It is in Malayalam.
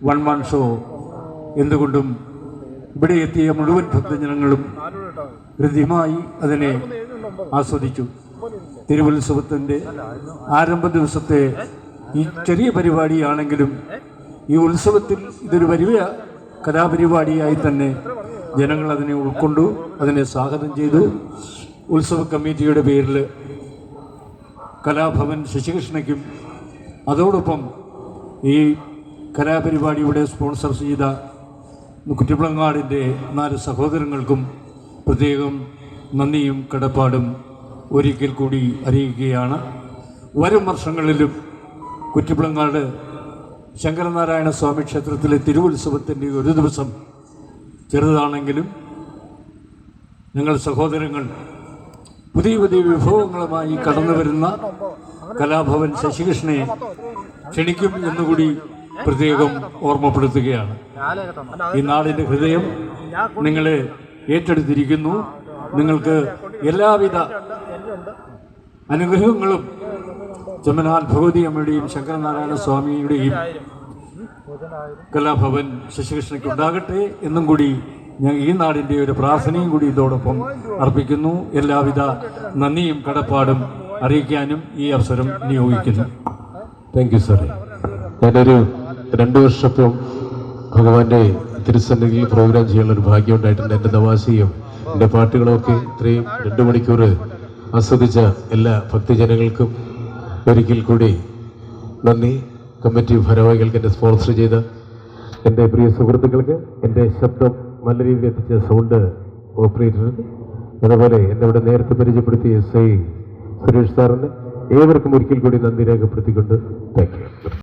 വൺ മാൻ ഷോ എന്തുകൊണ്ടും ഇവിടെ എത്തിയ മുഴുവൻ ഭക്തജനങ്ങളും ഹൃദ്യമായി അതിനെ ആസ്വദിച്ചു. തിരുവുത്സവത്തിൻ്റെ ആരംഭ ദിവസത്തെ ഈ ചെറിയ പരിപാടിയാണെങ്കിലും ഈ ഉത്സവത്തിൽ ഇതൊരു വലിയ കലാപരിപാടിയായി തന്നെ ജനങ്ങൾ അതിനെ ഉൾക്കൊണ്ടു, അതിനെ സ്വാഗതം ചെയ്തു. ഉത്സവ കമ്മിറ്റിയുടെ പേരിൽ കലാഭവൻ ശശികൃഷ്ണയ്ക്കും അതോടൊപ്പം ഈ കലാപരിപാടിയുടെ സ്പോൺസർ ചെയ്ത കുറ്റിപ്പളങ്ങാടിൻ്റെ 4 സഹോദരങ്ങൾക്കും പ്രത്യേകം നന്ദിയും കടപ്പാടും ഒരിക്കൽ കൂടി അറിയിക്കുകയാണ്. വരും വർഷങ്ങളിലും കുറ്റിപ്പളങ്ങാട് ശങ്കരനാരായണ സ്വാമി ക്ഷേത്രത്തിലെ തിരുവുത്സവത്തിൻ്റെ ഒരു ദിവസം ചെറുതാണെങ്കിലും ഞങ്ങൾ സഹോദരങ്ങൾ പുതിയ പുതിയ വിഭവങ്ങളുമായി കടന്നു വരുന്ന കലാഭവൻ ശശികൃഷ്ണനെ ക്ഷണിക്കും എന്നുകൂടി പ്രത്യേകം ഓർമ്മപ്പെടുത്തുകയാണ്. ഈ നാടിൻ്റെ ഹൃദയം നിങ്ങളെ ഏറ്റെടുത്തിരിക്കുന്നു. നിങ്ങൾക്ക് എല്ലാവിധ അനുഗ്രഹങ്ങളും ചെമ്മനാൽ ഭഗവതി അമ്മയുടെയും ശങ്കരനാരായണ സ്വാമിയുടെയും കലാഭവൻ ശശികൃഷ്ണയ്ക്ക് ഉണ്ടാകട്ടെ എന്നും കൂടി ഞാൻ ഈ നാടിൻ്റെ ഒരു പ്രാർത്ഥനയും കൂടി ഇതോടൊപ്പം അർപ്പിക്കുന്നു. എല്ലാവിധ നന്ദിയും കടപ്പാടും അറിയിക്കാനും ഈ അവസരം നിയോഗിക്കുന്നു. താങ്ക് യു സാറേ. ഞാനൊരു 2 വർഷപ്പം ഭഗവാന്റെ തിരുസന്നിധിയിൽ പ്രോഗ്രാം ചെയ്യാനുള്ളൊരു ഭാഗ്യം ഉണ്ടായിട്ടുണ്ട്. എൻ്റെ തമാശയും എൻ്റെ പാട്ടുകളും ഒക്കെ ഇത്രയും 2 മണിക്കൂർ ആസ്വദിച്ച എല്ലാ ഭക്തജനങ്ങൾക്കും ഒരിക്കൽ കൂടി നന്ദി. കമ്മിറ്റി ഭാരവാഹികൾക്ക്, എൻ്റെ സ്പോൺസർ ചെയ്ത എൻ്റെ പ്രിയ സുഹൃത്തുക്കൾക്ക്, എൻ്റെ ശബ്ദം നല്ല രീതിയിൽ എത്തിച്ച സൗണ്ട് ഓപ്പറേറ്റർക്ക്, അതുപോലെ എന്നെ ഇവിടെ നേരത്തെ പരിചയപ്പെടുത്തിയ SI സുരേഷ് സാറിന് ഏവർക്കും ഒരിക്കൽ കൂടി നന്ദി രേഖപ്പെടുത്തിക്കൊണ്ട് താങ്ക് യു.